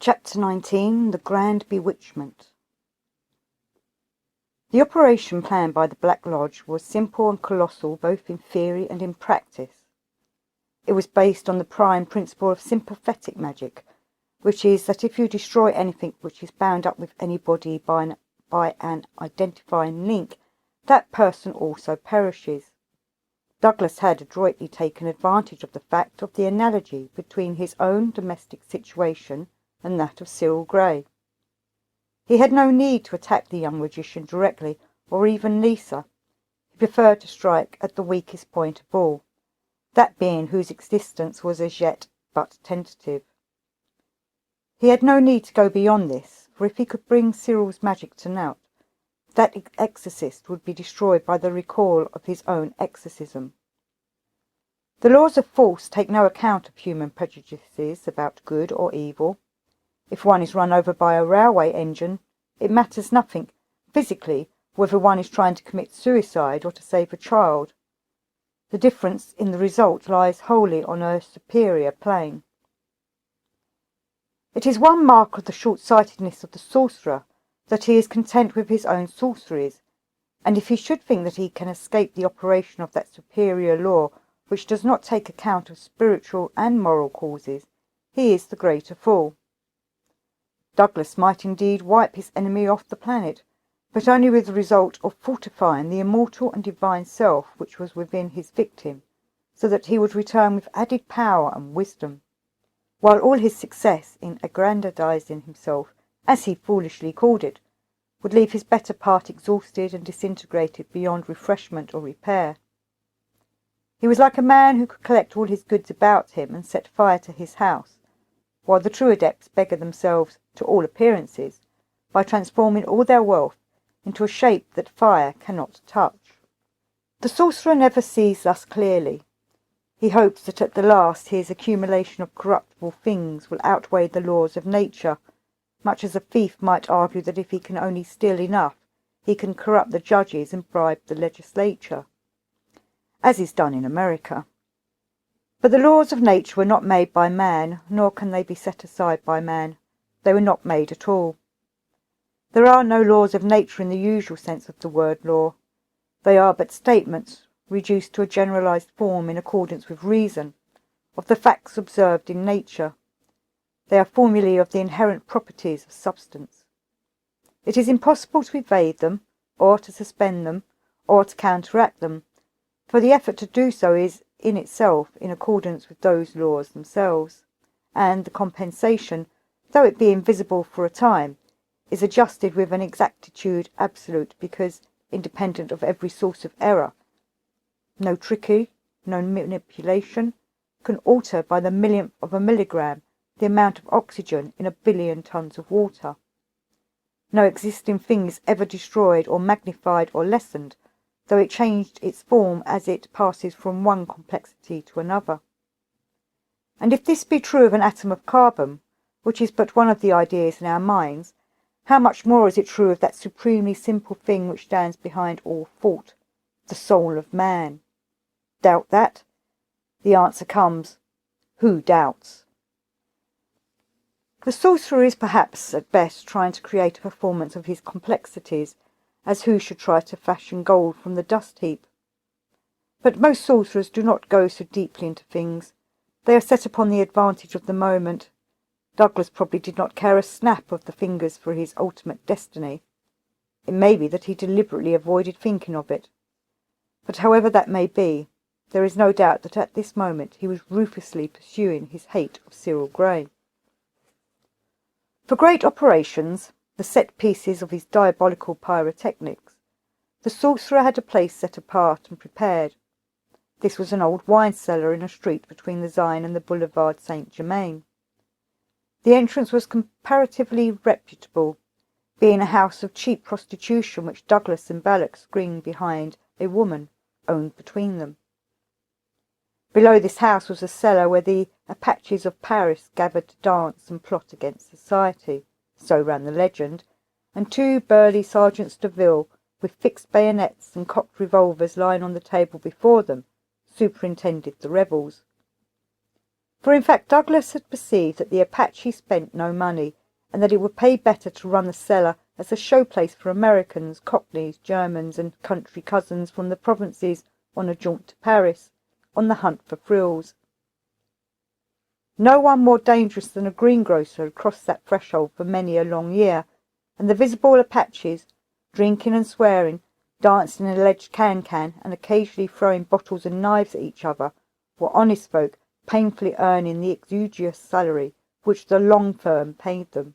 Chapter 19. The Grand Bewitchment. The operation planned by the Black Lodge was simple and colossal both in theory and in practice. It was based on the prime principle of sympathetic magic, which is that if you destroy anything which is bound up with anybody by an identifying link, that person also perishes. Douglas had adroitly taken advantage of the fact of the analogy between his own domestic situation and that of Cyril Grey. He had no need to attack the young magician directly, or even Lisa. He preferred to strike at the weakest point of all, that being whose existence was as yet but tentative. He had no need to go beyond this, for if he could bring Cyril's magic to naught, that exorcist would be destroyed by the recall of his own exorcism. The laws of force take no account of human prejudices about good or evil. If one is run over by a railway engine, it matters nothing, physically, whether one is trying to commit suicide or to save a child. The difference in the result lies wholly on a superior plane. It is one mark of the short-sightedness of the sorcerer that he is content with his own sorceries, and if he should think that he can escape the operation of that superior law which does not take account of spiritual and moral causes, he is the greater fool. Douglas might indeed wipe his enemy off the planet, but only with the result of fortifying the immortal and divine self which was within his victim, so that he would return with added power and wisdom, while all his success in aggrandizing himself, as he foolishly called it, would leave his better part exhausted and disintegrated beyond refreshment or repair. He was like a man who could collect all his goods about him and set fire to his house, while the true adepts beggar themselves, to all appearances, by transforming all their wealth into a shape that fire cannot touch. The sorcerer never sees thus clearly. He hopes that at the last his accumulation of corruptible things will outweigh the laws of nature, much as a thief might argue that if he can only steal enough, he can corrupt the judges and bribe the legislature, as is done in America. But the laws of nature were not made by man, nor can they be set aside by man. They were not made at all. There are no laws of nature in the usual sense of the word law. They are but statements, reduced to a generalized form in accordance with reason, of the facts observed in nature. They are formulae of the inherent properties of substance. It is impossible to evade them, or to suspend them, or to counteract them, for the effort to do so is in itself in accordance with those laws themselves, and the compensation, though it be invisible for a time, is adjusted with an exactitude absolute, because independent of every source of error. No trickery, no manipulation, can alter by the millionth of a milligram the amount of oxygen in 1 billion tons of water. No existing thing is ever destroyed or magnified or lessened, though it changed its form as it passes from one complexity to another. And if this be true of an atom of carbon, which is but one of the ideas in our minds, how much more is it true of that supremely simple thing which stands behind all thought, the soul of man? Doubt that? The answer comes, who doubts? The sorcerer is perhaps at best trying to create a performance of his complexities, as who should try to fashion gold from the dust heap. But most sorcerers do not go so deeply into things. They are set upon the advantage of the moment. Douglas probably did not care a snap of the fingers for his ultimate destiny. It may be that he deliberately avoided thinking of it. But however that may be, there is no doubt that at this moment he was ruthlessly pursuing his hate of Cyril Grey. For great operations, the set pieces of his diabolical pyrotechnics, the sorcerer had a place set apart and prepared. This was an old wine cellar in a street between the Seine and the Boulevard Saint-Germain. The entrance was comparatively reputable, being a house of cheap prostitution which Douglas and Ballock screened behind a woman, owned between them. Below this house was a cellar where the Apaches of Paris gathered to dance and plot against society, so ran the legend, and 2 burly sergeants de ville, with fixed bayonets and cocked revolvers lying on the table before them, superintended the revels. For in fact Douglas had perceived that the Apache spent no money, and that it would pay better to run the cellar as a showplace for Americans, Cockneys, Germans, and country cousins from the provinces on a jaunt to Paris, on the hunt for frills. No one more dangerous than a greengrocer had crossed that threshold for many a long year, and the visible Apaches, drinking and swearing, dancing in alleged can-can, and occasionally throwing bottles and knives at each other, were honest folk painfully earning the exiguous salary which the long firm paid them.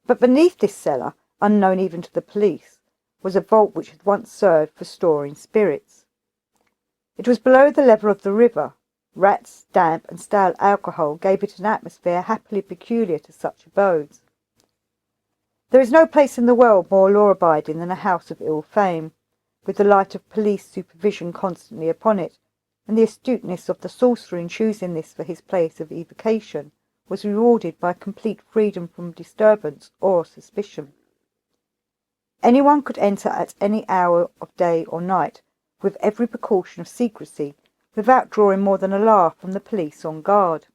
But beneath this cellar, unknown even to the police, was a vault which had once served for storing spirits. It was below the level of the river. Rats, damp, and stale alcohol gave it an atmosphere happily peculiar to such abodes. There is no place in the world more law-abiding than a house of ill fame, with the light of police supervision constantly upon it, and the astuteness of the sorcerer in choosing this for his place of evocation was rewarded by complete freedom from disturbance or suspicion. Anyone could enter at any hour of day or night, with every precaution of secrecy, without drawing more than a laugh from the police on guard.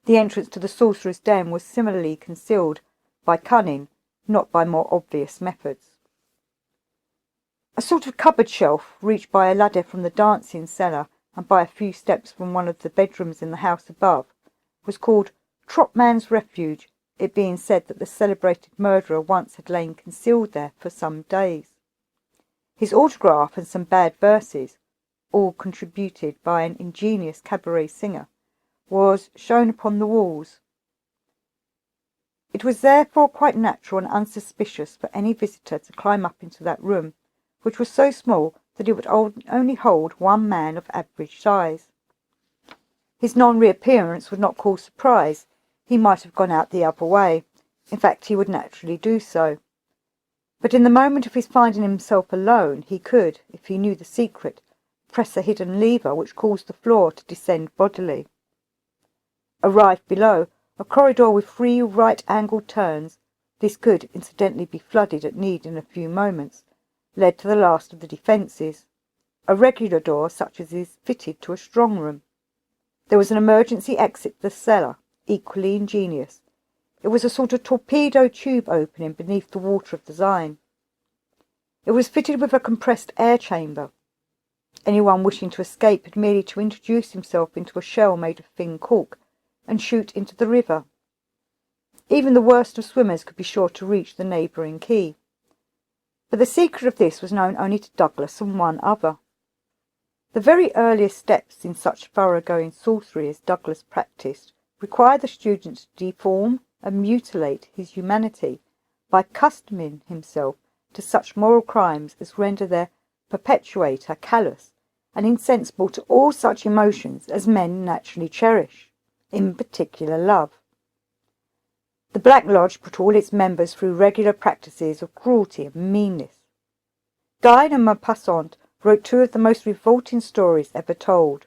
The entrance to the sorcerer's den was similarly concealed by cunning, not by more obvious methods. A sort of cupboard shelf, reached by a ladder from the dancing cellar and by a few steps from one of the bedrooms in the house above, was called Trotman's Refuge, it being said that the celebrated murderer once had lain concealed there for some days. His autograph and some bad verses, all contributed by an ingenious cabaret singer, was shown upon the walls. It was therefore quite natural and unsuspicious for any visitor to climb up into that room, which was so small that it would only hold one man of average size. His non-reappearance would not cause surprise. He might have gone out the other way. In fact, he would naturally do so. But in the moment of his finding himself alone, he could, if he knew the secret, press a hidden lever which caused the floor to descend bodily. Arrived below, a corridor with 3 right-angled turns, this could incidentally be flooded at need in a few moments, led to the last of the defences, a regular door such as is fitted to a strong room. There was an emergency exit to the cellar, equally ingenious. It was a sort of torpedo tube opening beneath the water of design. It was fitted with a compressed air chamber. Anyone wishing to escape had merely to introduce himself into a shell made of thin cork and shoot into the river. Even the worst of swimmers could be sure to reach the neighbouring quay. But the secret of this was known only to Douglas and one other. The very earliest steps in such thorough-going sorcery as Douglas practised required the student to deform and mutilate his humanity by accustoming himself to such moral crimes as render their perpetuator callous and insensible to all such emotions as men naturally cherish, in particular love. The Black Lodge put all its members through regular practices of cruelty and meanness. Guy de Maupassant wrote 2 of the most revolting stories ever told,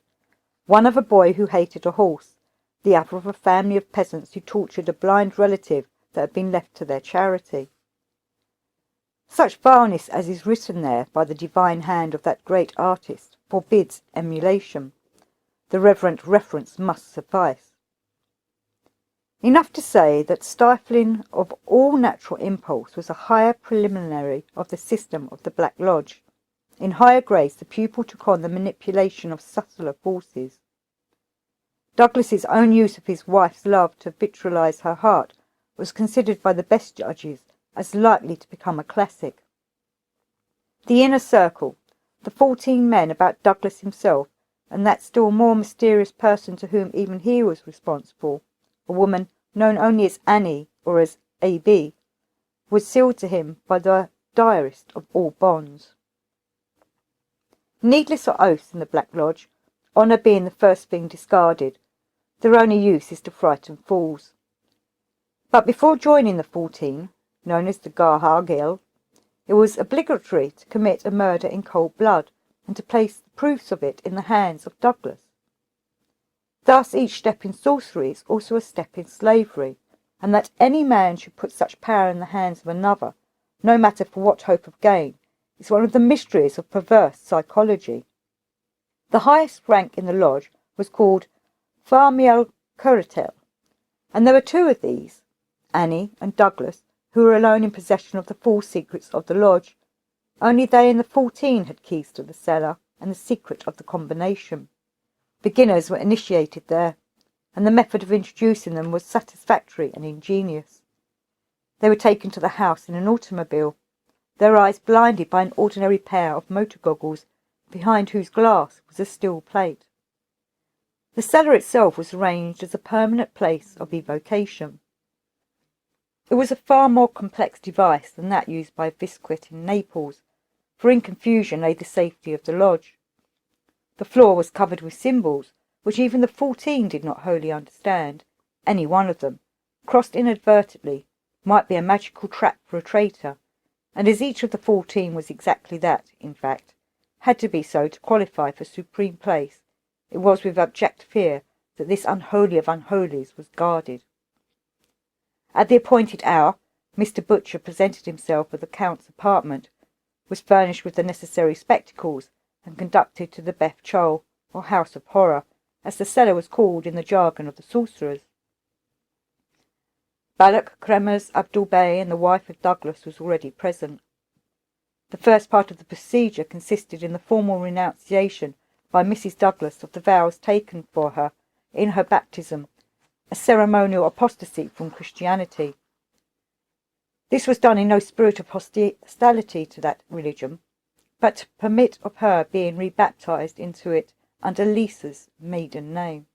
one of a boy who hated a horse, the other of a family of peasants who tortured a blind relative that had been left to their charity. Such vileness as is written there by the divine hand of that great artist forbids emulation. The reverent reference must suffice. Enough to say that stifling of all natural impulse was a higher preliminary of the system of the Black Lodge. In higher grades the pupil took on the manipulation of subtler forces. Douglas's own use of his wife's love to vitriolize her heart was considered by the best judges as likely to become a classic. The inner circle, the 14 men about Douglas himself, and that still more mysterious person to whom even he was responsible, a woman known only as Annie or as A.B., was sealed to him by the direst of all bonds. Needless are oaths in the Black Lodge, honour being the first thing discarded. Their only use is to frighten fools. But before joining the 14, known as the Garhagil, it was obligatory to commit a murder in cold blood and to place the proofs of it in the hands of Douglas. Thus each step in sorcery is also a step in slavery, and that any man should put such power in the hands of another, no matter for what hope of gain, is one of the mysteries of perverse psychology. The highest rank in the lodge was called Farmiel Curatel, and there were two of these, Annie and Douglas, who were alone in possession of the full secrets of the lodge. Only they and the 14 had keys to the cellar and the secret of the combination. Beginners were initiated there, and the method of introducing them was satisfactory and ingenious. They were taken to the house in an automobile, their eyes blinded by an ordinary pair of motor goggles, behind whose glass was a steel plate. The cellar itself was arranged as a permanent place of evocation. It was a far more complex device than that used by Visquet in Naples, for in confusion lay the safety of the lodge. The floor was covered with symbols, which even the 14 did not wholly understand. Any one of them, crossed inadvertently, might be a magical trap for a traitor, and as each of the 14 was exactly that, in fact, had to be so to qualify for supreme place, it was with abject fear that this unholy of unholies was guarded. At the appointed hour, Mr. Butcher presented himself at the Count's apartment, was furnished with the necessary spectacles, and conducted to the Beth Chol, or House of Horror, as the cellar was called in the jargon of the sorcerers. Balak, Kremers, Abdul Bey, and the wife of Douglas was already present. The first part of the procedure consisted in the formal renunciation by Mrs. Douglas of the vows taken for her in her baptism, a ceremonial apostasy from Christianity. This was done in no spirit of hostility to that religion, but to permit of her being rebaptized into it under Lisa's maiden name.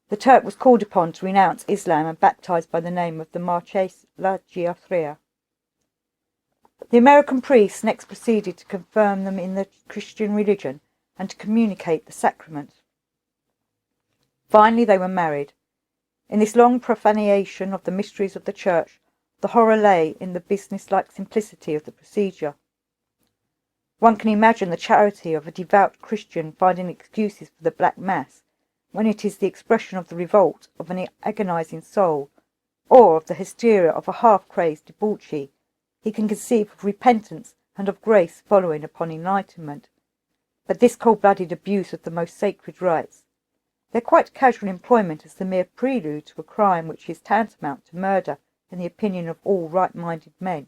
The Turk was called upon to renounce Islam and baptized by the name of the Marchese La Giafria. The American priests next proceeded to confirm them in the Christian religion and to communicate the sacrament. Finally they were married. In this long profanation of the mysteries of the Church, the horror lay in the business-like simplicity of the procedure. One can imagine the charity of a devout Christian finding excuses for the Black Mass when it is the expression of the revolt of an agonizing soul, or of the hysteria of a half-crazed debauchee. He can conceive of repentance and of grace following upon enlightenment. But this cold-blooded abuse of the most sacred rites, their quite casual employment as the mere prelude to a crime which is tantamount to murder in the opinion of all right-minded men,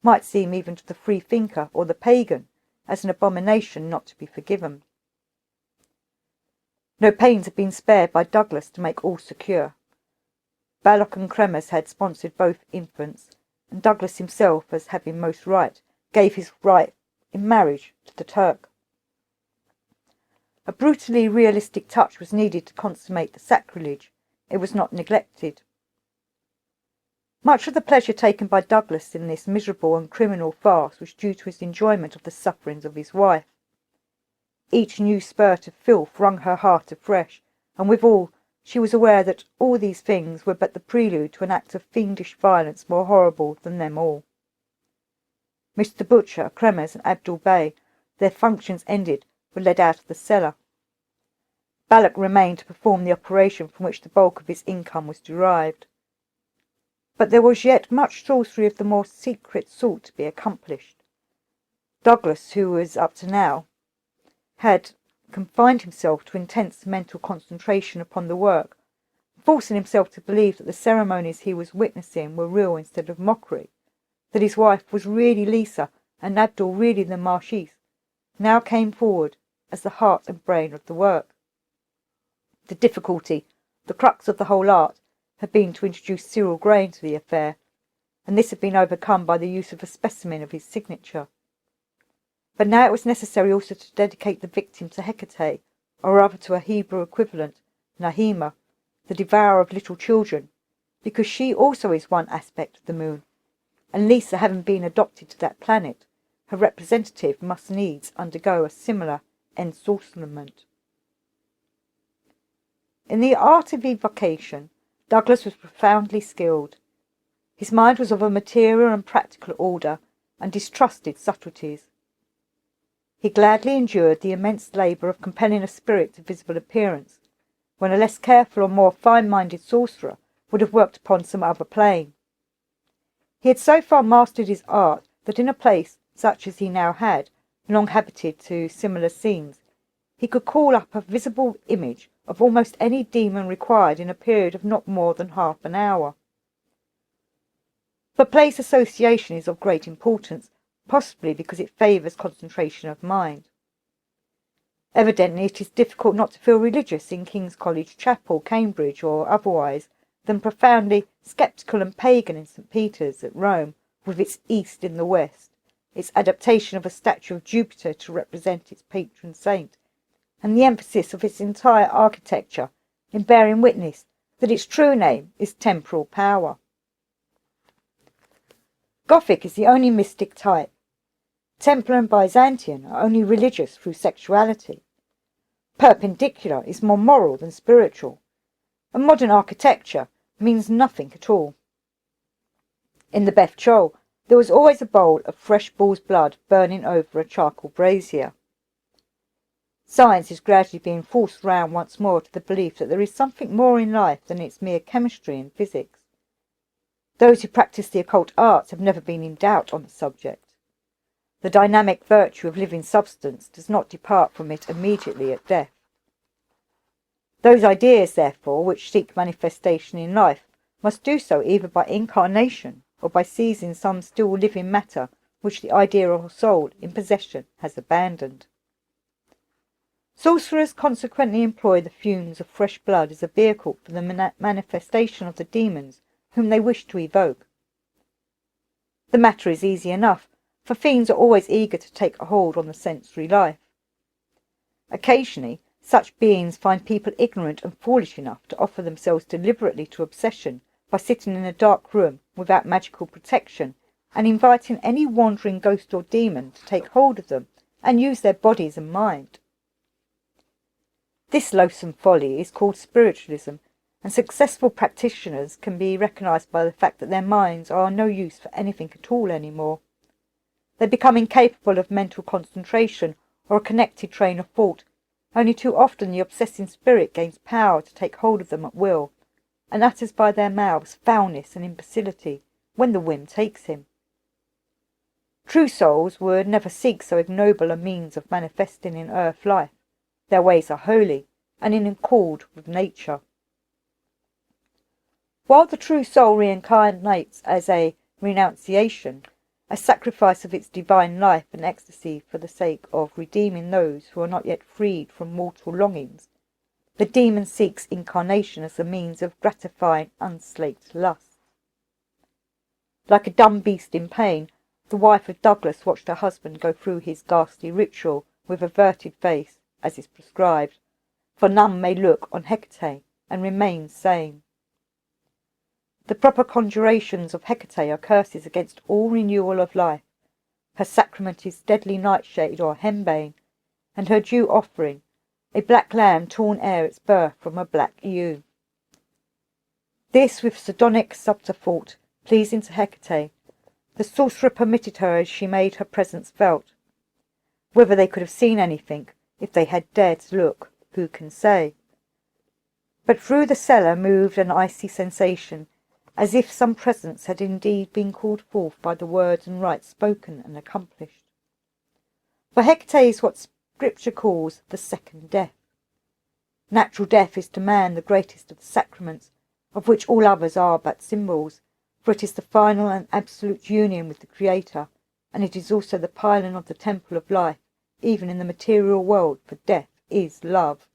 might seem even to the free-thinker or the pagan as an abomination not to be forgiven. No pains had been spared by Douglas to make all secure. Balak and Kremers had sponsored both infants, and Douglas himself, as having most right, gave his right in marriage to the Turk. A brutally realistic touch was needed to consummate the sacrilege. It was not neglected. Much of the pleasure taken by Douglas in this miserable and criminal farce was due to his enjoyment of the sufferings of his wife. Each new spurt of filth wrung her heart afresh, and withal she was aware that all these things were but the prelude to an act of fiendish violence more horrible than them all. Mr. Butcher, Kremers, and Abdul Bey, their functions ended, were led out of the cellar. Balak remained to perform the operation from which the bulk of his income was derived. But there was yet much sorcery of the more secret sort to be accomplished. Douglas, who was up to now had confined himself to intense mental concentration upon the work, forcing himself to believe that the ceremonies he was witnessing were real instead of mockery, that his wife was really Lisa and Abdul really the Marchese, now came forward as the heart and brain of the work. The difficulty, the crux of the whole art, had been to introduce Cyril Gray into the affair, and this had been overcome by the use of a specimen of his signature. But now it was necessary also to dedicate the victim to Hecate, or rather to a Hebrew equivalent, Nahima, the devourer of little children, because she also is one aspect of the moon, and Lisa having been adopted to that planet, her representative must needs undergo a similar ensorcelment. In the art of evocation, Douglas was profoundly skilled. His mind was of a material and practical order, and distrusted subtleties. He gladly endured the immense labour of compelling a spirit to visible appearance, when a less careful or more fine-minded sorcerer would have worked upon some other plane. He had so far mastered his art that in a place such as he now had, long habited to similar scenes, he could call up a visible image of almost any demon required in a period of not more than half an hour. But place association is of great importance, possibly because it favours concentration of mind. Evidently it is difficult not to feel religious in King's College Chapel, Cambridge, or otherwise, than profoundly sceptical and pagan in St. Peter's at Rome, with its east in the west, its adaptation of a statue of Jupiter to represent its patron saint, and the emphasis of its entire architecture in bearing witness that its true name is temporal power. Gothic is the only mystic type. Templar and Byzantine are only religious through sexuality. Perpendicular is more moral than spiritual, and modern architecture means nothing at all. In the Beth Chol, there was always a bowl of fresh bull's blood burning over a charcoal brazier. Science is gradually being forced round once more to the belief that there is something more in life than its mere chemistry and physics. Those who practice the occult arts have never been in doubt on the subject. The dynamic virtue of living substance does not depart from it immediately at death. Those ideas, therefore, which seek manifestation in life must do so either by incarnation or by seizing some still living matter which the ideal soul in possession has abandoned. Sorcerers consequently employ the fumes of fresh blood as a vehicle for the manifestation of the demons whom they wish to evoke. The matter is easy enough, for fiends are always eager to take a hold on the sensory life. Occasionally, such beings find people ignorant and foolish enough to offer themselves deliberately to obsession by sitting in a dark room without magical protection and inviting any wandering ghost or demon to take hold of them and use their bodies and mind. This loathsome folly is called spiritualism, and successful practitioners can be recognised by the fact that their minds are no use for anything at all anymore. They become incapable of mental concentration or a connected train of thought. Only too often the obsessing spirit gains power to take hold of them at will, and utters by their mouths foulness and imbecility when the whim takes him. True souls would never seek so ignoble a means of manifesting in earth life. Their ways are holy and in accord with nature. While the true soul reincarnates as a renunciation, a sacrifice of its divine life and ecstasy for the sake of redeeming those who are not yet freed from mortal longings, the demon seeks incarnation as a means of gratifying unslaked lust. Like a dumb beast in pain, the wife of Douglas watched her husband go through his ghastly ritual with averted face, as is prescribed, for none may look on Hecate and remain sane. The proper conjurations of Hecate are curses against all renewal of life. Her sacrament is deadly nightshade or henbane, and her due offering, a black lamb torn ere its birth from a black ewe. This with sardonic subterthought, pleasing to Hecate, the sorcerer permitted her as she made her presence felt. Whether they could have seen anything, if they had dared to look, who can say? But through the cellar moved an icy sensation, as if some presence had indeed been called forth by the words and rites spoken and accomplished. For Hecate is what Scripture calls the second death. Natural death is to man the greatest of the sacraments, of which all others are but symbols, for it is the final and absolute union with the Creator, and it is also the pylon of the temple of life, even in the material world, for death is love.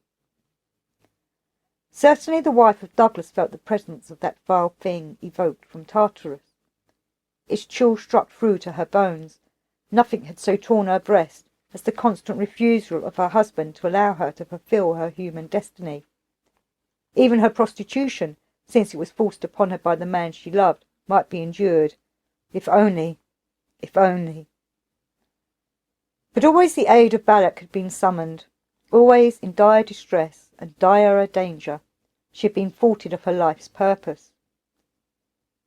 Certainly the wife of Douglas felt the presence of that vile thing evoked from Tartarus. Its chill struck through to her bones. Nothing had so torn her breast as the constant refusal of her husband to allow her to fulfil her human destiny. Even her prostitution, since it was forced upon her by the man she loved, might be endured. If only, if only. But always the aid of Balak had been summoned. Always in dire distress and direr danger, she had been thwarted of her life's purpose.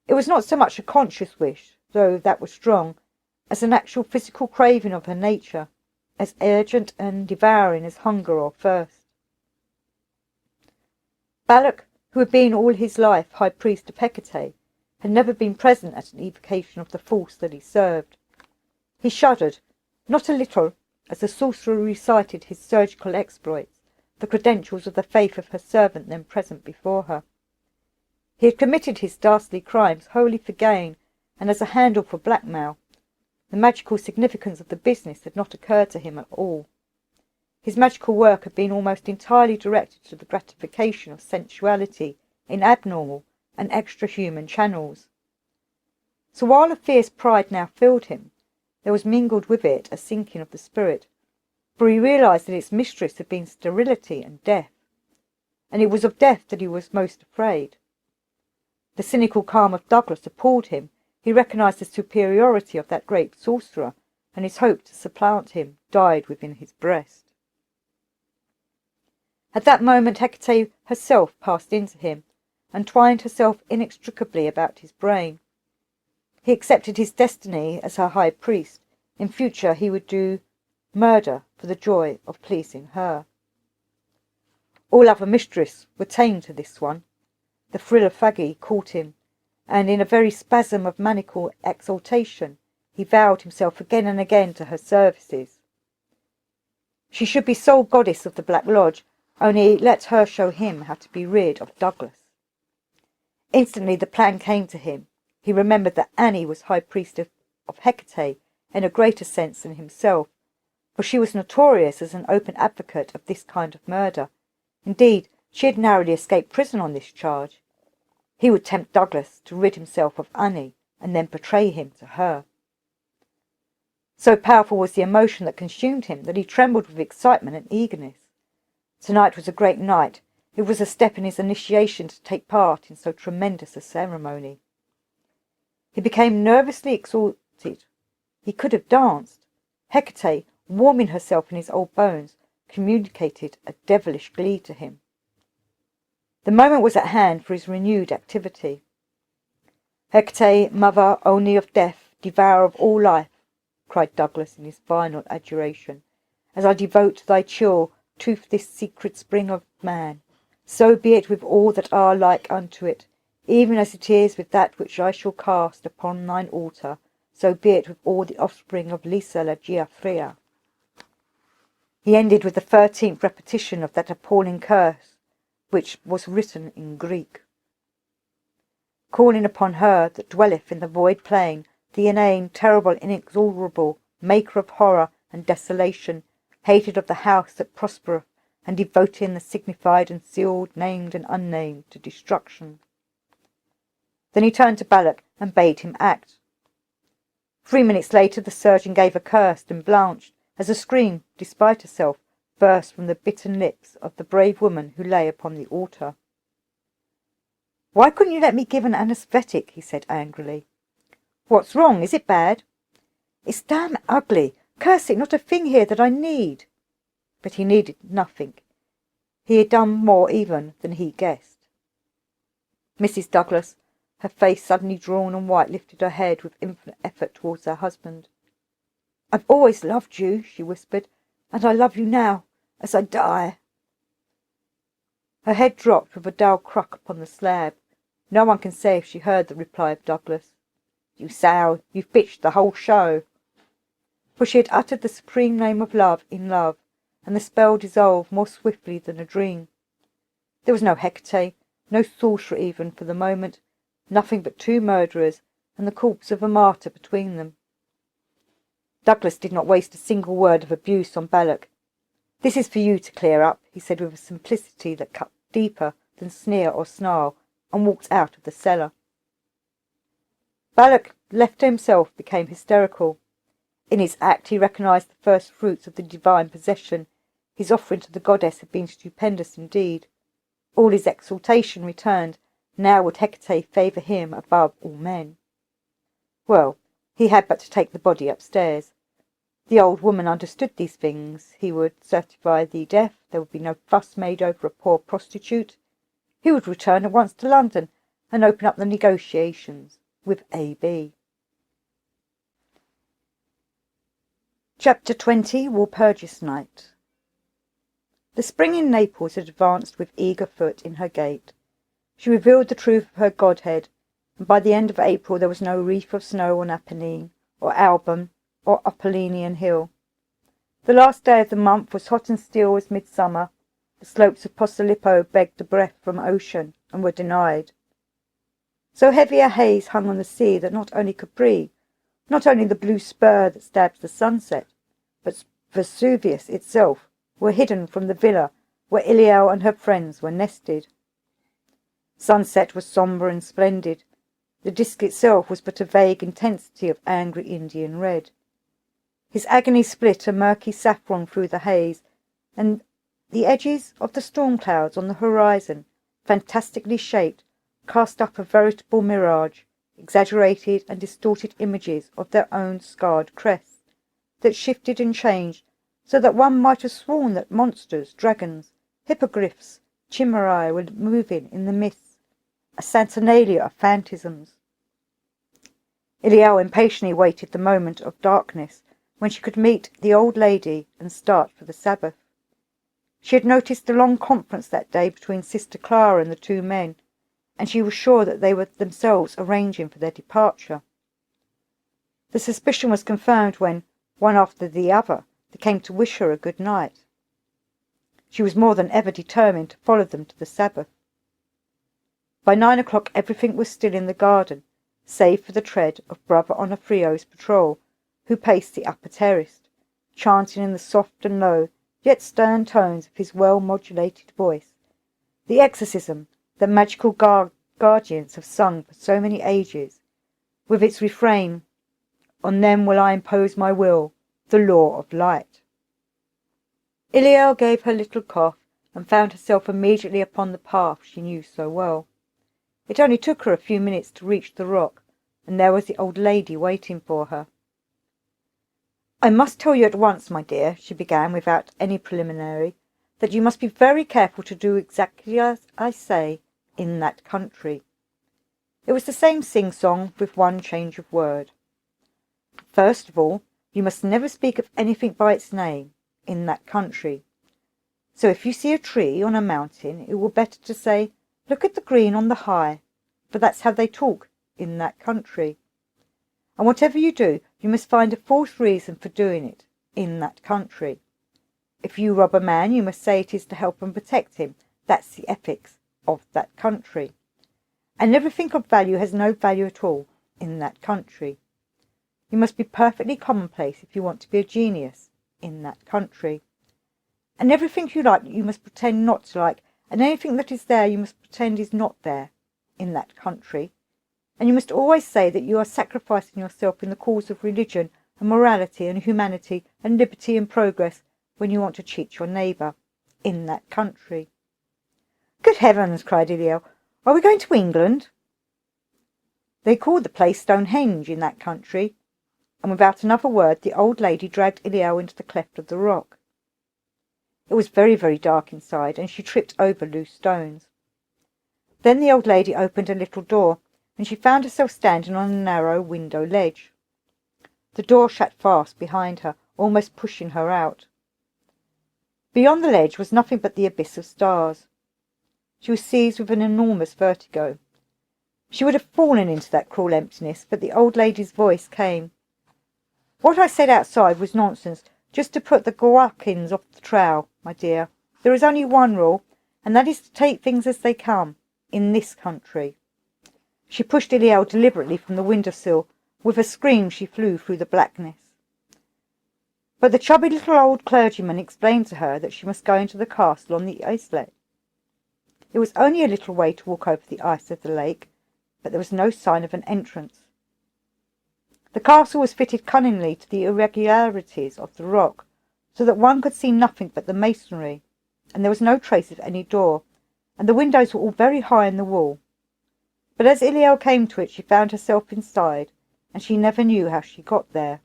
It was not so much a conscious wish, though that was strong, as an actual physical craving of her nature, as urgent and devouring as hunger or thirst. Balak, who had been all his life high priest of Hecate, had never been present at an evocation of the force that he served. He shuddered, not a little, as the sorcerer recited his surgical exploits, the credentials of the faith of her servant then present before her. He had committed his dastardly crimes wholly for gain and as a handle for blackmail. The magical significance of the business had not occurred to him at all. His magical work had been almost entirely directed to the gratification of sensuality in abnormal and extra-human channels. So while a fierce pride now filled him, there was mingled with it a sinking of the spirit, for he realized that its mistress had been sterility and death, and it was of death that he was most afraid. The cynical calm of Douglas appalled him. He recognized the superiority of that great sorcerer, and his hope to supplant him died within his breast. At that moment Hecate herself passed into him, and twined herself inextricably about his brain. He accepted his destiny as her high priest. In future he would do murder for the joy of pleasing her. All other mistresses were tame to this one. The thrill of Faggy caught him, and in a very spasm of maniacal exultation he vowed himself again and again to her services. She should be sole goddess of the Black Lodge, only let her show him how to be rid of Douglas. Instantly the plan came to him. He remembered that Annie was high priestess of Hecate in a greater sense than himself, for she was notorious as an open advocate of this kind of murder. Indeed, she had narrowly escaped prison on this charge. He would tempt Douglas to rid himself of Annie, and then betray him to her. So powerful was the emotion that consumed him that he trembled with excitement and eagerness. Tonight was a great night. It was a step in his initiation to take part in so tremendous a ceremony. He became nervously exalted. He could have danced. Hecate, warming herself in his old bones, communicated a devilish glee to him. The moment was at hand for his renewed activity. Hecate, mother only of death, devourer of all life, cried Douglas in his final adjuration, as I devote thy chill to this secret spring of man, so be it with all that are like unto it, even as it is with that which I shall cast upon thine altar, so be it with all the offspring of Lisa la Giafrea. He ended with the 13th repetition of that appalling curse, which was written in Greek. Calling upon her that dwelleth in the void plain, the inane, terrible, inexorable, maker of horror and desolation, hated of the house that prospereth, and devoting the signified and sealed, named and unnamed, to destruction. Then he turned to Balak and bade him act. 3 minutes later the surgeon gave a curse and blanched, as a scream, despite herself, burst from the bitten lips of the brave woman who lay upon the altar. "Why couldn't you let me give an anaesthetic?" he said angrily. "What's wrong? Is it bad?" "It's damn ugly. Curse it, not a thing here that I need." But he needed nothing. He had done more even than he guessed. Mrs. Douglas, her face suddenly drawn and white, lifted her head with infinite effort towards her husband. "I've always loved you," she whispered, "and I love you now, as I die." Her head dropped with a dull crack upon the slab. No one can say if she heard the reply of Douglas. "You sow, you've bitched the whole show." For she had uttered the supreme name of love in love, and the spell dissolved more swiftly than a dream. There was no Hecate, no sorcerer even for the moment, nothing but 2 murderers and the corpse of a martyr between them. Douglas did not waste a single word of abuse on Balak. "This is for you to clear up," he said with a simplicity that cut deeper than sneer or snarl, and walked out of the cellar. Balak, left to himself, became hysterical. In his act he recognized the first fruits of the divine possession. His offering to the goddess had been stupendous indeed. All his exultation returned. Now would Hecate favour him above all men. Well, he had but to take the body upstairs. The old woman understood these things. He would certify the death. There would be no fuss made over a poor prostitute. He would return at once to London and open up the negotiations with A.B. Chapter 20. Walpurgis Night. The spring in Naples had advanced with eager foot in her gait. She revealed the truth of her godhead, and by the end of April there was no wreath of snow on Apennine, or Alban, or Apollinean hill. The last day of the month was hot and still as midsummer. The slopes of Posillipo begged a breath from ocean, and were denied. So heavy a haze hung on the sea that not only Capri, not only the blue spur that stabs the sunset, but Vesuvius itself were hidden from the villa where Iliel and her friends were nested. Sunset was sombre and splendid. The disk itself was but a vague intensity of angry Indian red. His agony split a murky saffron through the haze, and the edges of the storm clouds on the horizon, fantastically shaped, cast up a veritable mirage, exaggerated and distorted images of their own scarred crests, that shifted and changed, so that one might have sworn that monsters, dragons, hippogriffs, chimerae were moving in the mists, a saturnalia of phantasms. Iliel impatiently waited the moment of darkness when she could meet the old lady and start for the Sabbath. She had noticed the long conference that day between Sister Clara and the two men, and she was sure that they were themselves arranging for their departure. The suspicion was confirmed when, one after the other, they came to wish her a good night. She was more than ever determined to follow them to the Sabbath. By 9 o'clock everything was still in the garden, save for the tread of Brother Onofrio's patrol, who paced the upper terrace, chanting in the soft and low, yet stern tones of his well-modulated voice, the exorcism that magical guardians have sung for so many ages, with its refrain, "On them will I impose my will, the law of light." Iliel gave her little cough, and found herself immediately upon the path she knew so well. It only took her a few minutes to reach the rock, and there was the old lady waiting for her. "I must tell you at once, my dear," she began without any preliminary, "that you must be very careful to do exactly as I say in that country." It was the same sing-song with one change of word. "First of all, you must never speak of anything by its name in that country. So if you see a tree on a mountain, it will be better to say, 'Look at the green on the high,' for that's how they talk in that country. And whatever you do, you must find a false reason for doing it in that country. If you rob a man, you must say it is to help and protect him. That's the ethics of that country. And everything of value has no value at all in that country. You must be perfectly commonplace if you want to be a genius in that country. And everything you like you must pretend not to like, and anything that is there you must pretend is not there in that country. And you must always say that you are sacrificing yourself in the cause of religion and morality and humanity and liberty and progress when you want to cheat your neighbour in that country." "Good heavens!" cried Iliel. "Are we going to England?" "They call the place Stonehenge in that country," and without another word the old lady dragged Iliel into the cleft of the rock. It was very, very dark inside, and she tripped over loose stones. Then the old lady opened a little door, and she found herself standing on a narrow window ledge. The door shut fast behind her, almost pushing her out. Beyond the ledge was nothing but the abyss of stars. She was seized with an enormous vertigo. She would have fallen into that cruel emptiness, but the old lady's voice came. "What I said outside was nonsense, just to put the Gwathkins off the trail, my dear. There is only one rule, and that is to take things as they come, in this country." She pushed Iliel deliberately from the window-sill. With a scream she flew through the blackness. But the chubby little old clergyman explained to her that she must go into the castle on the islet. It was only a little way to walk over the ice of the lake, but there was no sign of an entrance. The castle was fitted cunningly to the irregularities of the rock, so that one could see nothing but the masonry, and there was no trace of any door, and the windows were all very high in the wall. But as Iliel came to it, she found herself inside, and she never knew how she got there.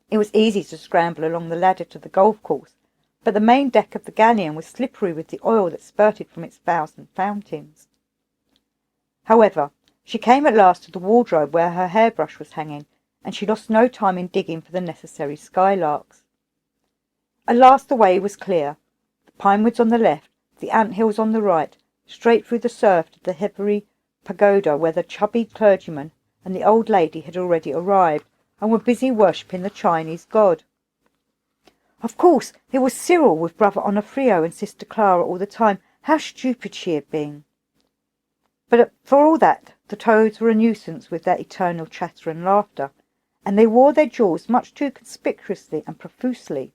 It was easy to scramble along the ladder to the golf course, but the main deck of the galleon was slippery with the oil that spurted from its 1,000 fountains. However, she came at last to the wardrobe where her hairbrush was hanging, and she lost no time in digging for the necessary skylarks. At last the way was clear. The pine woods on the left, the ant hills on the right, straight through the surf to the heavy pagoda where the chubby clergyman and the old lady had already arrived and were busy worshipping the Chinese god. Of course, it was Cyril with Brother Onofrio and Sister Clara all the time. How stupid she had been! But for all that, the toads were a nuisance with their eternal chatter and laughter, and they wore their jaws much too conspicuously and profusely.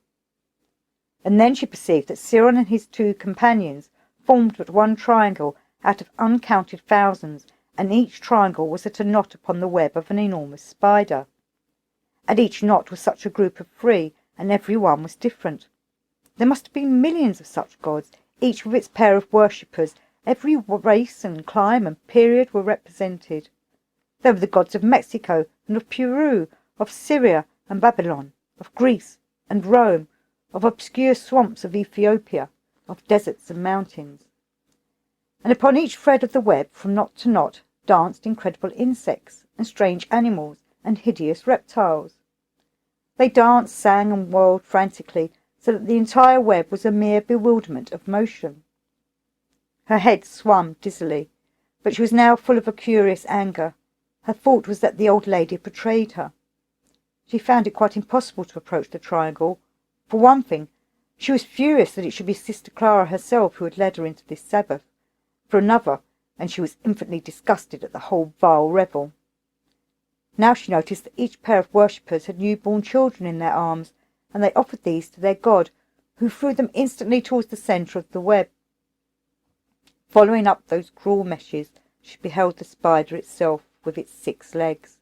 And then she perceived that Cyril and his two companions formed but one triangle out of uncounted thousands, and each triangle was at a knot upon the web of an enormous spider. And each knot was such a group of three, and every one was different. There must have been millions of such gods, each with its pair of worshippers. Every race and clime and period were represented. There were the gods of Mexico and of Peru, of Syria and Babylon, of Greece and Rome, of obscure swamps of Ethiopia, of deserts and mountains. And upon each thread of the web, from knot to knot, danced incredible insects and strange animals and hideous reptiles. They danced, sang, and whirled frantically, so that the entire web was a mere bewilderment of motion. Her head swam dizzily, but she was now full of a curious anger. Her thought was that the old lady had betrayed her. She found it quite impossible to approach the triangle. For one thing, she was furious that it should be Sister Clara herself who had led her into this Sabbath. For another, and she was infinitely disgusted at the whole vile revel. Now she noticed that each pair of worshippers had newborn children in their arms, and they offered these to their god, who threw them instantly towards the centre of the web. Following up those cruel meshes, she beheld the spider itself with its 6 legs.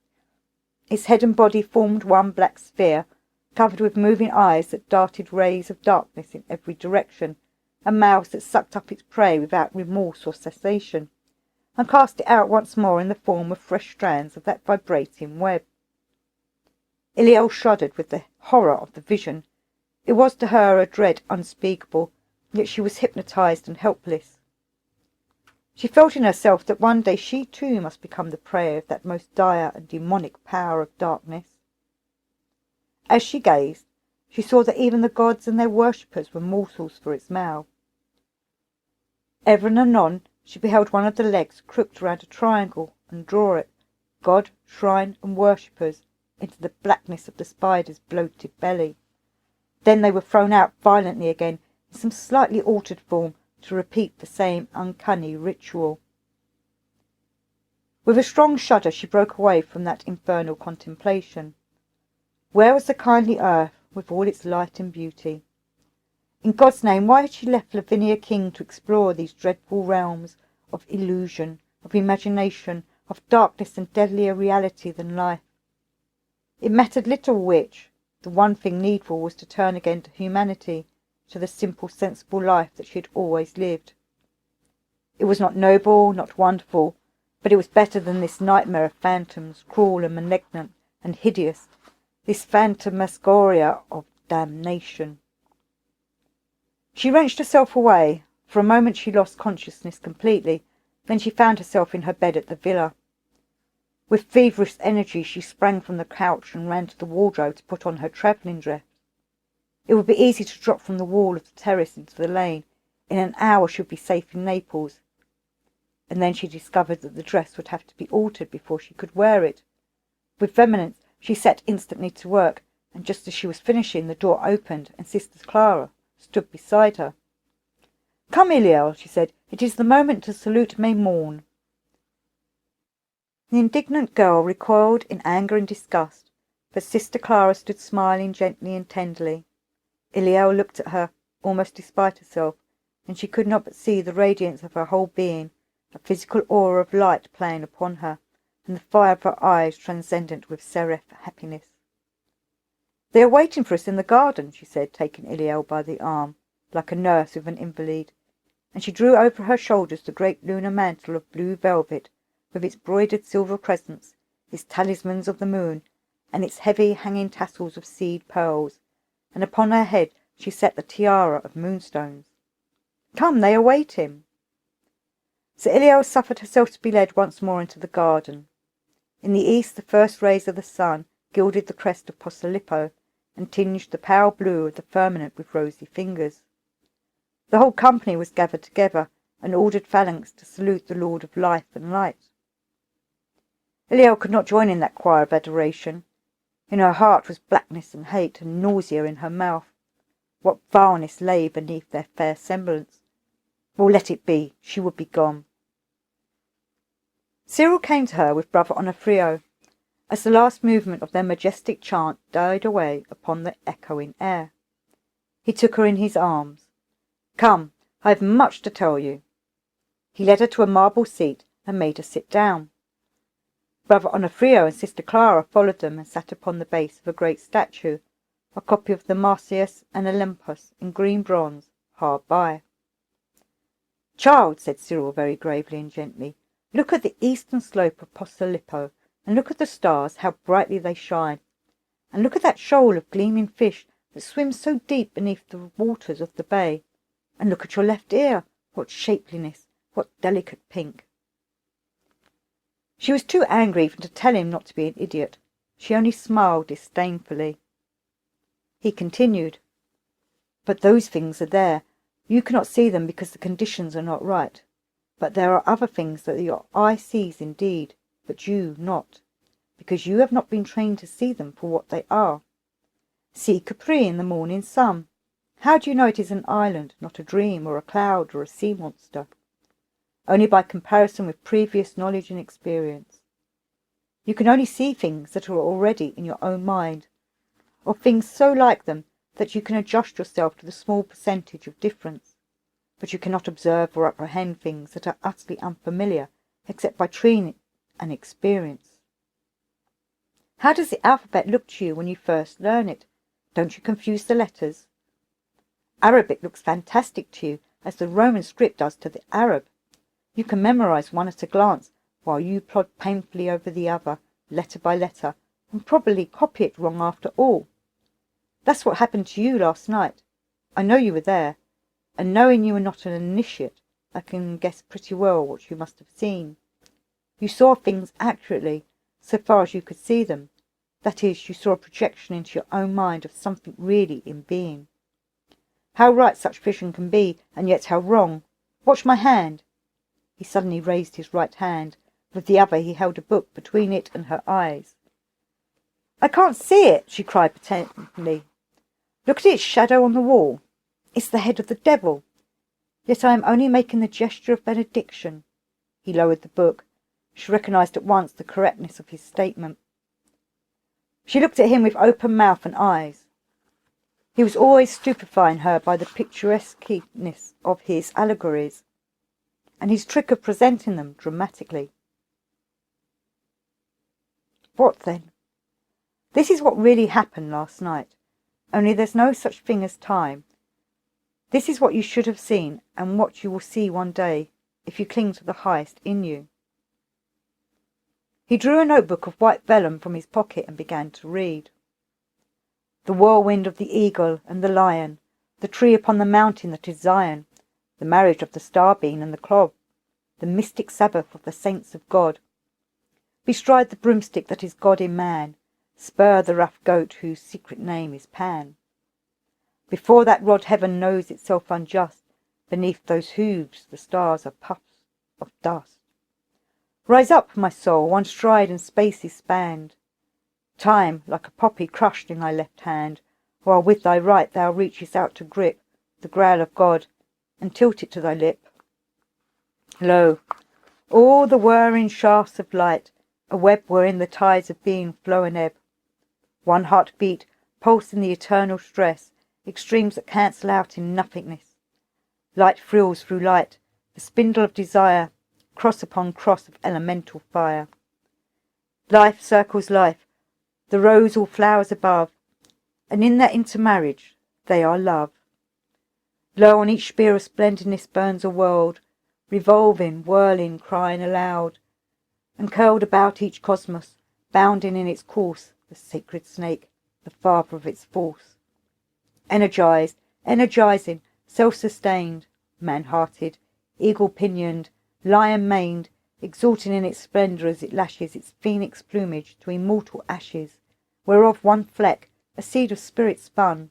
Its head and body formed one black sphere, covered with moving eyes that darted rays of darkness in every direction, and mouths that sucked up its prey without remorse or cessation, and cast it out once more in the form of fresh strands of that vibrating web. Iliel shuddered with the horror of the vision. It was to her a dread unspeakable, yet she was hypnotized and helpless. She felt in herself that one day she too must become the prey of that most dire and demonic power of darkness. As she gazed, she saw that even the gods and their worshippers were morsels for its mouth. Ever and anon she beheld one of the legs crooked round a triangle and draw it, god, shrine, and worshippers, into the blackness of the spider's bloated belly. Then they were thrown out violently again in some slightly altered form, to repeat the same uncanny ritual. With a strong shudder she broke away from that infernal contemplation. Where was the kindly earth with all its light and beauty? In God's name, why had she left Lavinia King to explore these dreadful realms of illusion, of imagination, of darkness and deadlier reality than life? It mattered little which. The one thing needful was to turn again to humanity, to the simple, sensible life that she had always lived. It was not noble, not wonderful, but it was better than this nightmare of phantoms, cruel and malignant and hideous, this phantasmagoria of damnation. She wrenched herself away. For a moment she lost consciousness completely. Then she found herself in her bed at the villa. With feverish energy she sprang from the couch and ran to the wardrobe to put on her travelling dress. It would be easy to drop from the wall of the terrace into the lane. In an hour she would be safe in Naples. And then she discovered that the dress would have to be altered before she could wear it. With vehemence she set instantly to work, and just as she was finishing, the door opened, and Sister Clara stood beside her. "Come, Iliel," she said, "it is the moment to salute my morn." The indignant girl recoiled in anger and disgust, but Sister Clara stood smiling gently and tenderly. Iliel looked at her, almost despite herself, and she could not but see the radiance of her whole being, a physical aura of light playing upon her, and the fire of her eyes transcendent with seraph happiness. "They are waiting for us in the garden," she said, taking Iliel by the arm, like a nurse with an invalid, and she drew over her shoulders the great lunar mantle of blue velvet, with its broidered silver crescents, its talismans of the moon, and its heavy hanging tassels of seed pearls, and upon her head she set the tiara of moonstones. "Come, they await him." So Iliel suffered herself to be led once more into the garden. In the east the first rays of the sun gilded the crest of Posilippo, and tinged the pale blue of the firmament with rosy fingers. The whole company was gathered together, an ordered phalanx, to salute the Lord of Life and Light. Iliel could not join in that choir of adoration. In her heart was blackness and hate, and nausea in her mouth. What vileness lay beneath their fair semblance? Well, let it be. She would be gone. Cyril came to her with Brother Onofrio, as the last movement of their majestic chant died away upon the echoing air. He took her in his arms. "Come, I have much to tell you." He led her to a marble seat and made her sit down. Brother Onofrio and Sister Clara followed them and sat upon the base of a great statue, a copy of the Marsyas and Olympus in green bronze, hard by. "Child," said Cyril very gravely and gently, "look at the eastern slope of Posillipo, and look at the stars, how brightly they shine, and look at that shoal of gleaming fish that swims so deep beneath the waters of the bay, and look at your left ear, what shapeliness, what delicate pink." She was too angry even to tell him not to be an idiot. She only smiled disdainfully. He continued, "But those things are there. You cannot see them because the conditions are not right. But there are other things that your eye sees indeed, but you not, because you have not been trained to see them for what they are. See Capri in the morning sun. How do you know it is an island, not a dream or a cloud or a sea monster? Only by comparison with previous knowledge and experience. You can only see things that are already in your own mind, or things so like them that you can adjust yourself to the small percentage of difference, but you cannot observe or apprehend things that are utterly unfamiliar except by training and experience. How does the alphabet look to you when you first learn it? Don't you confuse the letters? Arabic looks fantastic to you, as the Roman script does to the Arab. You can memorize one at a glance, while you plod painfully over the other, letter by letter, and probably copy it wrong after all. That's what happened to you last night. I know you were there, and knowing you were not an initiate, I can guess pretty well what you must have seen. You saw things accurately, so far as you could see them. That is, you saw a projection into your own mind of something really in being. How right such vision can be, and yet how wrong. Watch my hand." He suddenly raised his right hand. With the other he held a book between it and her eyes. "I can't see it," she cried petulantly. "Look at its shadow on the wall. It's the head of the devil. Yet I am only making the gesture of benediction." He lowered the book. She recognized at once the correctness of his statement. She looked at him with open mouth and eyes. He was always stupefying her by the picturesqueness of his allegories, and his trick of presenting them dramatically. What then? This is what really happened last night, only there's no such thing as time. This is what you should have seen, and what you will see one day, if you cling to the highest in you. He drew a notebook of white vellum from his pocket and began to read. The whirlwind of the eagle and the lion, the tree upon the mountain that is Zion, the marriage of the starbeam and the clod, the mystic Sabbath of the saints of God. Bestride the broomstick that is God in man, spur the rough goat whose secret name is Pan. Before that rod heaven knows itself unjust, beneath those hooves the stars are puffs of dust. Rise up, my soul, one stride and space is spanned. Time, like a poppy crushed in thy left hand, while with thy right thou reachest out to grip the grail of God, and tilt it to thy lip. Lo, all the whirring shafts of light, a web wherein the tides of being flow and ebb. One heart beat, pulse in the eternal stress, extremes that cancel out in nothingness. Light thrills through light, the spindle of desire, cross upon cross of elemental fire. Life circles life, the rose all flowers above, and in their intermarriage they are love. Lo, on each spear of splendidness burns a world, revolving, whirling, crying aloud, and curled about each cosmos, bounding in its course, the sacred snake, the father of its force. Energized, energizing, self-sustained, man-hearted, eagle-pinioned, lion-maned, exulting in its splendour as it lashes its phoenix plumage to immortal ashes, whereof one fleck, a seed of spirit spun,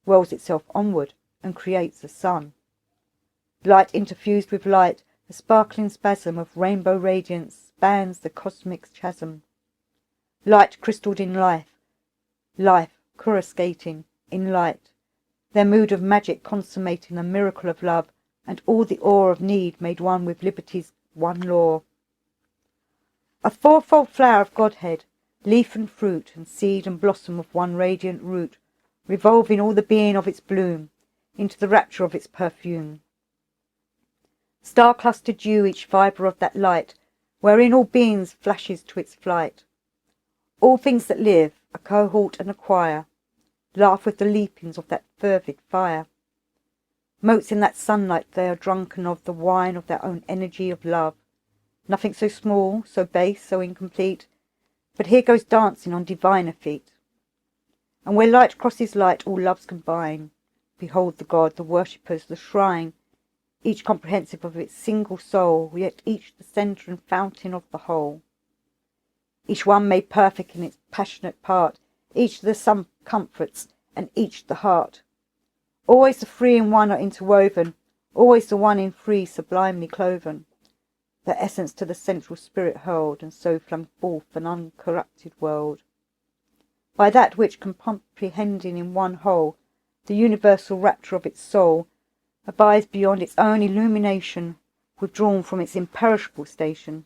whirls itself onward and creates a sun. Light interfused with light, a sparkling spasm of rainbow radiance spans the cosmic chasm. Light crystalled in life, life coruscating in light, their mood of magic consummating the miracle of love, and all the awe of need made one with liberty's one law. A fourfold flower of Godhead, leaf and fruit, and seed and blossom of one radiant root, revolving all the being of its bloom into the rapture of its perfume. Star-clustered dew, each fibre of that light, wherein all beings flashes to its flight. All things that live, a cohort and a choir, laugh with the leapings of that fervid fire. Motes in that sunlight, they are drunken of the wine of their own energy of love. Nothing so small, so base, so incomplete, but here goes dancing on diviner feet. And where light crosses light, all loves combine. Behold the God, the worshippers, the shrine, each comprehensive of its single soul, yet each the centre and fountain of the whole. Each one made perfect in its passionate part, each the sum comforts, and each the heart. Always the three in one are interwoven, always the one in three sublimely cloven. Their essence to the central spirit hurled, and so flung forth an uncorrupted world. By that which, comprehending in one whole the universal rapture of its soul, abides beyond its own illumination, withdrawn from its imperishable station,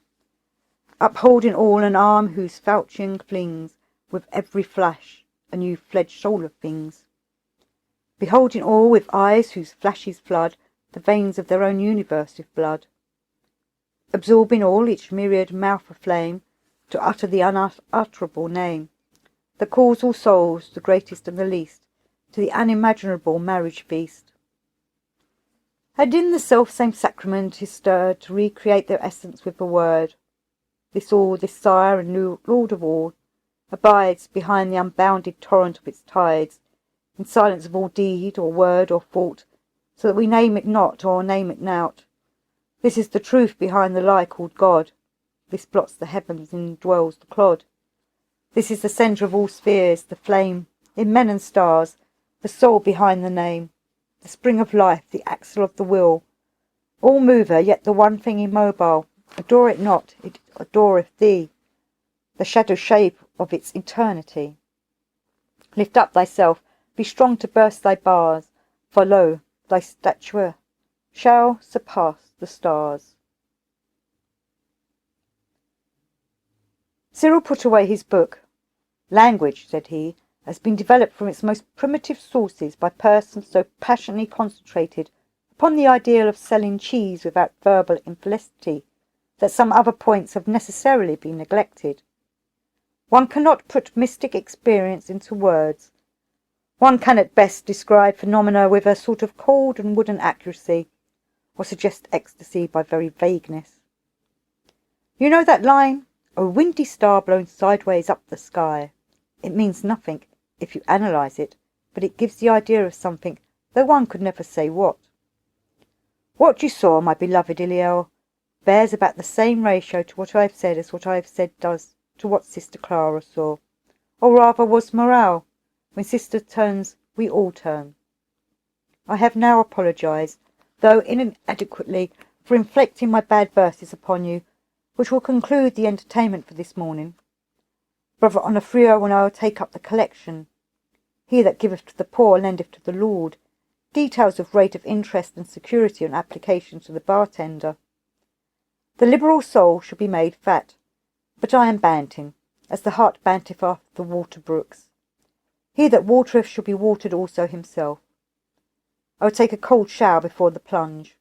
upholding all an arm whose falchion flings with every flash a new fledged soul of things, beholding all with eyes whose flashes flood the veins of their own universe with blood, absorbing all, each myriad mouth aflame, to utter the unutterable name, that calls all souls, the greatest and the least, to the unimaginable marriage feast. And in the self-same sacrament is stirred to recreate their essence with the word. This all, this sire and lord of all, abides behind the unbounded torrent of its tides, in silence of all deed or word or thought, so that we name it not or name it nought. This is the truth behind the lie called God. This blots the heavens and dwells the clod. This is the centre of all spheres, the flame in men and stars, the soul behind the name, the spring of life, the axle of the will, all mover, yet the one thing immobile. Adore it not, it adoreth thee, the shadow shape of its eternity. Lift up thyself, be strong to burst thy bars, for lo, thy stature shall surpass the stars. Cyril put away his book. Language, said he, has been developed from its most primitive sources by persons so passionately concentrated upon the ideal of selling cheese without verbal infelicity that some other points have necessarily been neglected. One cannot put mystic experience into words. One can at best describe phenomena with a sort of cold and wooden accuracy, or suggest ecstasy by very vagueness. You know that line, "A windy star blown sideways up the sky"? It means nothing, if you analyse it, but it gives the idea of something, though one could never say what. What you saw, my beloved Iliel, bears about the same ratio to what I have said as what I have said does to what Sister Clara saw, or rather was morale. When Sister turns, we all turn. I have now apologised, though inadequately, for inflicting my bad verses upon you, which will conclude the entertainment for this morning. Brother Onofrio will now take up the collection. He that giveth to the poor lendeth to the Lord. Details of rate of interest and security on application to the bartender. The liberal soul shall be made fat, but I am banting, as the hart banteth after the water brooks. He that watereth shall be watered also himself. I will take a cold shower before the plunge.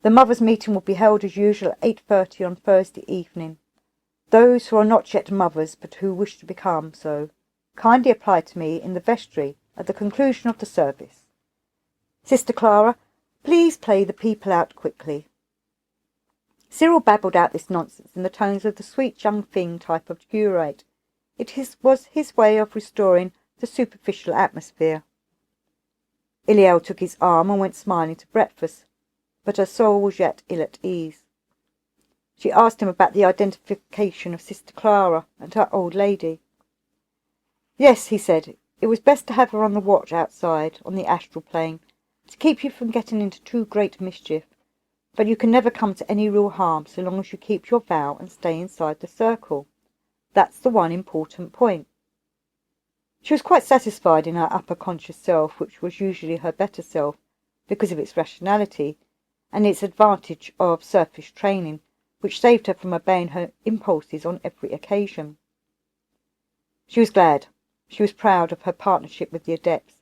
The mothers' meeting will be held as usual at 8:30 on Thursday evening. Those who are not yet mothers, but who wish to become so, kindly apply to me in the vestry at the conclusion of the service. Sister Clara, please play the people out quickly. Cyril babbled out this nonsense in the tones of the sweet young thing type of curate. Was his way of restoring the superficial atmosphere. Iliel took his arm and went smiling to breakfast, but her soul was yet ill at ease. She asked him about the identification of Sister Clara and her old lady. Yes, he said, it was best to have her on the watch outside, on the astral plane, to keep you from getting into too great mischief, but you can never come to any real harm so long as you keep your vow and stay inside the circle. That's the one important point. She was quite satisfied in her upper conscious self, which was usually her better self, because of its rationality, and its advantage of surface training, which saved her from obeying her impulses on every occasion. She was glad. She was proud of her partnership with the Adepts.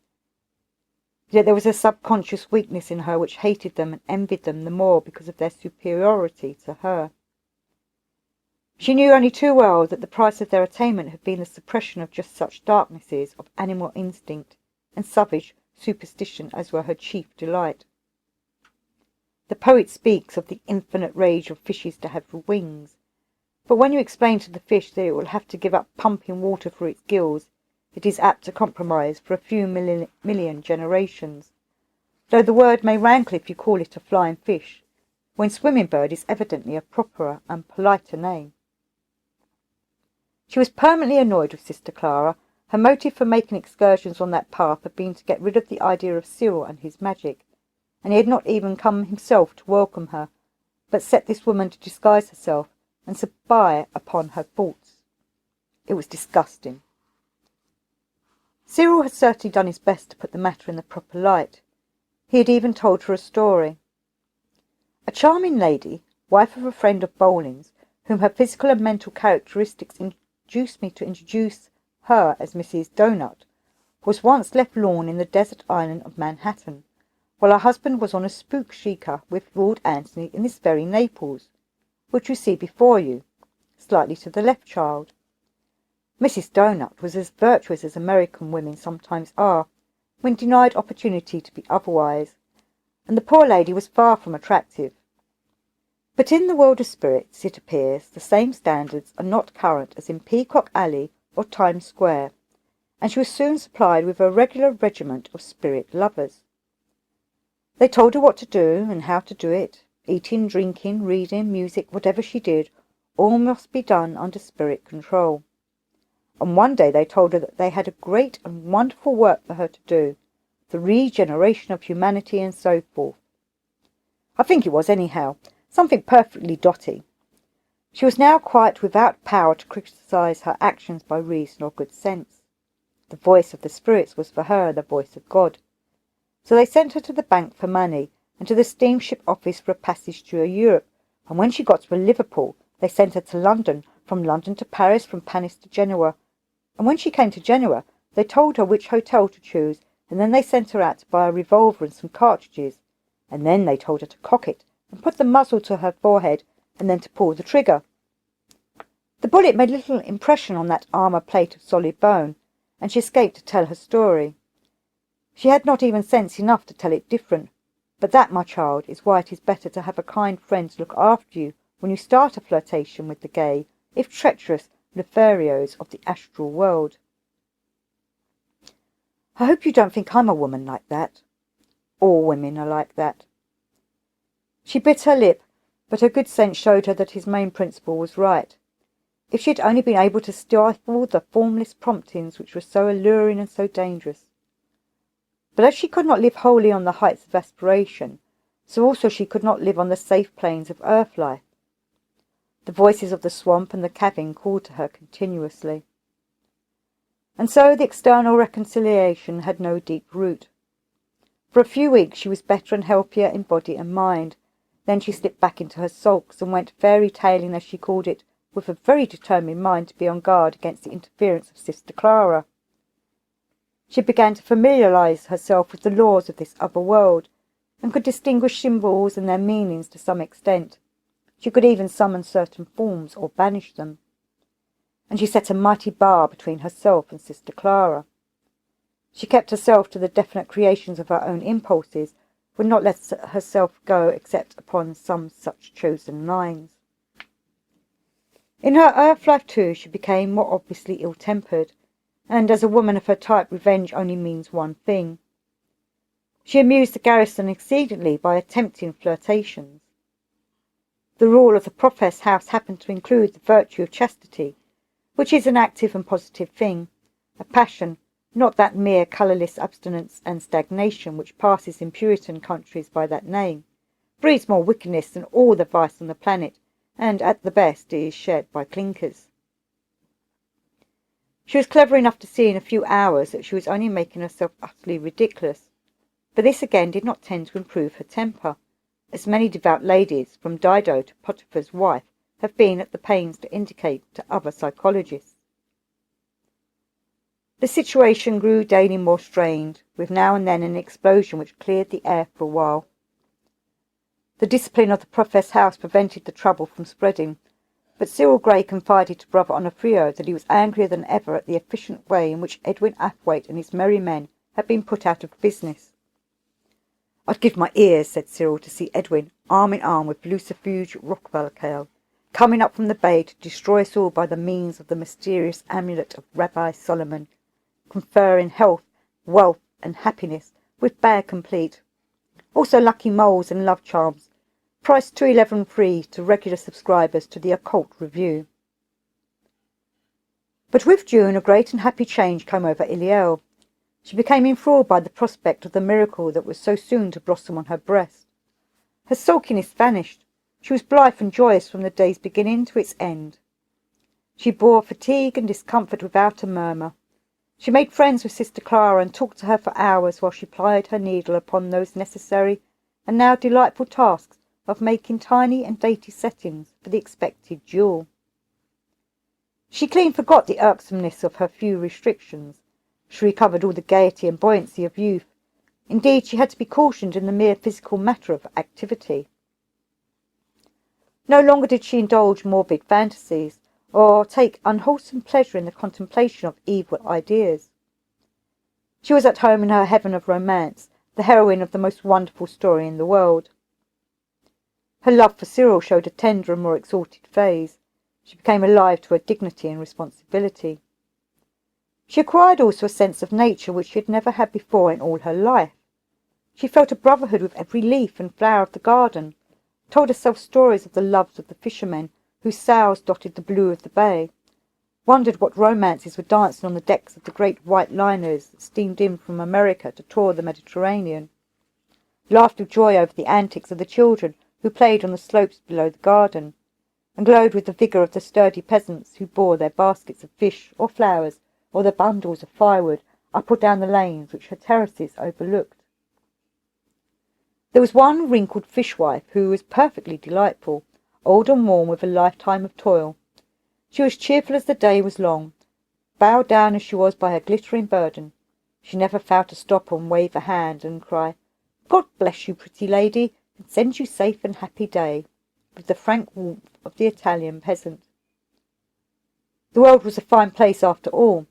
Yet there was a subconscious weakness in her which hated them and envied them the more because of their superiority to her. She knew only too well that the price of their attainment had been the suppression of just such darknesses of animal instinct and savage superstition as were her chief delight. The poet speaks of the infinite rage of fishes to have wings, but when you explain to the fish that it will have to give up pumping water for its gills, it is apt to compromise for a few million generations, though the word may rankle if you call it a flying fish, when swimming bird is evidently a properer and politer name. She was permanently annoyed with Sister Clara. Her motive for making excursions on that path had been to get rid of the idea of Cyril and his magic, and he had not even come himself to welcome her, but set this woman to disguise herself and spy upon her faults. It was disgusting. Cyril had certainly done his best to put the matter in the proper light. He had even told her a story. A charming lady, wife of a friend of Bowling's, whom her physical and mental characteristics induced me to introduce her as Mrs. Donut, was once left lorn in the desert island of Manhattan, while her husband was on a spook shika with Lord Antony in this very Naples, which you see before you, slightly to the left, child. Mrs. Donut was as virtuous as American women sometimes are, when denied opportunity to be otherwise, and the poor lady was far from attractive. But in the world of spirits, it appears, the same standards are not current as in Peacock Alley or Times Square, and she was soon supplied with a regular regiment of spirit lovers. They told her what to do and how to do it. Eating, drinking, reading, music, whatever she did, all must be done under spirit control. And one day they told her that they had a great and wonderful work for her to do, the regeneration of humanity and so forth. I think it was, anyhow, something perfectly dotty. She was now quite without power to criticise her actions by reason or good sense. The voice of the spirits was for her the voice of God. So they sent her to the bank for money, and to the steamship office for a passage to Europe, and when she got to Liverpool, they sent her to London, from London to Paris, from Paris to Genoa, and when she came to Genoa, they told her which hotel to choose, and then they sent her out to buy a revolver and some cartridges, and then they told her to cock it, and put the muzzle to her forehead, and then to pull the trigger. The bullet made little impression on that armour plate of solid bone, and she escaped to tell her story. She had not even sense enough to tell it different, but that, my child, is why it is better to have a kind friend to look after you when you start a flirtation with the gay, if treacherous, Lotharios of the astral world. I hope you don't think I'm a woman like that. All women are like that. She bit her lip, but her good sense showed her that his main principle was right. If she had only been able to stifle the formless promptings which were so alluring and so dangerous. But as she could not live wholly on the heights of aspiration, so also she could not live on the safe plains of earth life. The voices of the swamp and the cavern called to her continuously. And so the external reconciliation had no deep root. For a few weeks she was better and healthier in body and mind. Then she slipped back into her sulks and went fairy-tailing, as she called it, with a very determined mind to be on guard against the interference of Sister Clara. She began to familiarise herself with the laws of this other world, and could distinguish symbols and their meanings to some extent. She could even summon certain forms or banish them. And she set a mighty bar between herself and Sister Clara. She kept herself to the definite creations of her own impulses, would not let herself go except upon some such chosen lines. In her earth life, too, she became more obviously ill-tempered, and as a woman of her type, revenge only means one thing. She amused the garrison exceedingly by attempting flirtations. The rule of the Profess house happened to include the virtue of chastity, which is an active and positive thing, a passion, not that mere colourless abstinence and stagnation which passes in Puritan countries by that name, breeds more wickedness than all the vice on the planet, and at the best is shared by clinkers. She was clever enough to see in a few hours that she was only making herself utterly ridiculous, but this again did not tend to improve her temper, as many devout ladies, from Dido to Potiphar's wife, have been at the pains to indicate to other psychologists. The situation grew daily more strained, with now and then an explosion which cleared the air for a while. The discipline of the Prophet's house prevented the trouble from spreading, but Cyril Gray confided to Brother Onofrio that he was angrier than ever at the efficient way in which Edwin Athwaite and his merry men had been put out of business. "I'd give my ears," said Cyril, "to see Edwin, arm in arm with Lucifuge Rockvalcale, coming up from the bay to destroy us all by the means of the mysterious amulet of Rabbi Solomon, conferring health, wealth, and happiness, with bear complete. Also lucky moles and love charms, price $2.11 free to regular subscribers to the Occult Review." But with June a great and happy change came over Iliel. She became enthralled by the prospect of the miracle that was so soon to blossom on her breast. Her sulkiness vanished. She was blithe and joyous from the day's beginning to its end. She bore fatigue and discomfort without a murmur. She made friends with Sister Clara and talked to her for hours while she plied her needle upon those necessary and now delightful tasks of making tiny and dainty settings for the expected jewel. She clean forgot the irksomeness of her few restrictions. She recovered all the gaiety and buoyancy of youth. Indeed, she had to be cautioned in the mere physical matter of activity. No longer did she indulge morbid fantasies, or take unwholesome pleasure in the contemplation of evil ideas. She was at home in her heaven of romance, the heroine of the most wonderful story in the world. Her love for Cyril showed a tender and more exalted phase. She became alive to her dignity and responsibility. She acquired also a sense of nature which she had never had before in all her life. She felt a brotherhood with every leaf and flower of the garden, told herself stories of the loves of the fishermen whose sails dotted the blue of the bay, wondered what romances were dancing on the decks of the great white liners that steamed in from America to tour the Mediterranean, laughed with joy over the antics of the children who played on the slopes below the garden, and glowed with the vigour of the sturdy peasants who bore their baskets of fish or flowers or their bundles of firewood up or down the lanes which her terraces overlooked. There was one wrinkled fishwife who was perfectly delightful, old and worn with a lifetime of toil. She was cheerful as the day was long. Bowed down as she was by her glittering burden, she never failed to stop and wave a hand and cry, "God bless you, pretty lady, and send you safe and happy day," with the frank warmth of the Italian peasant. The world was a fine place after all,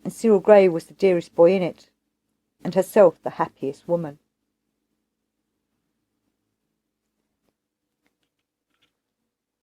and Cyril Gray was the dearest boy in it, and herself the happiest woman.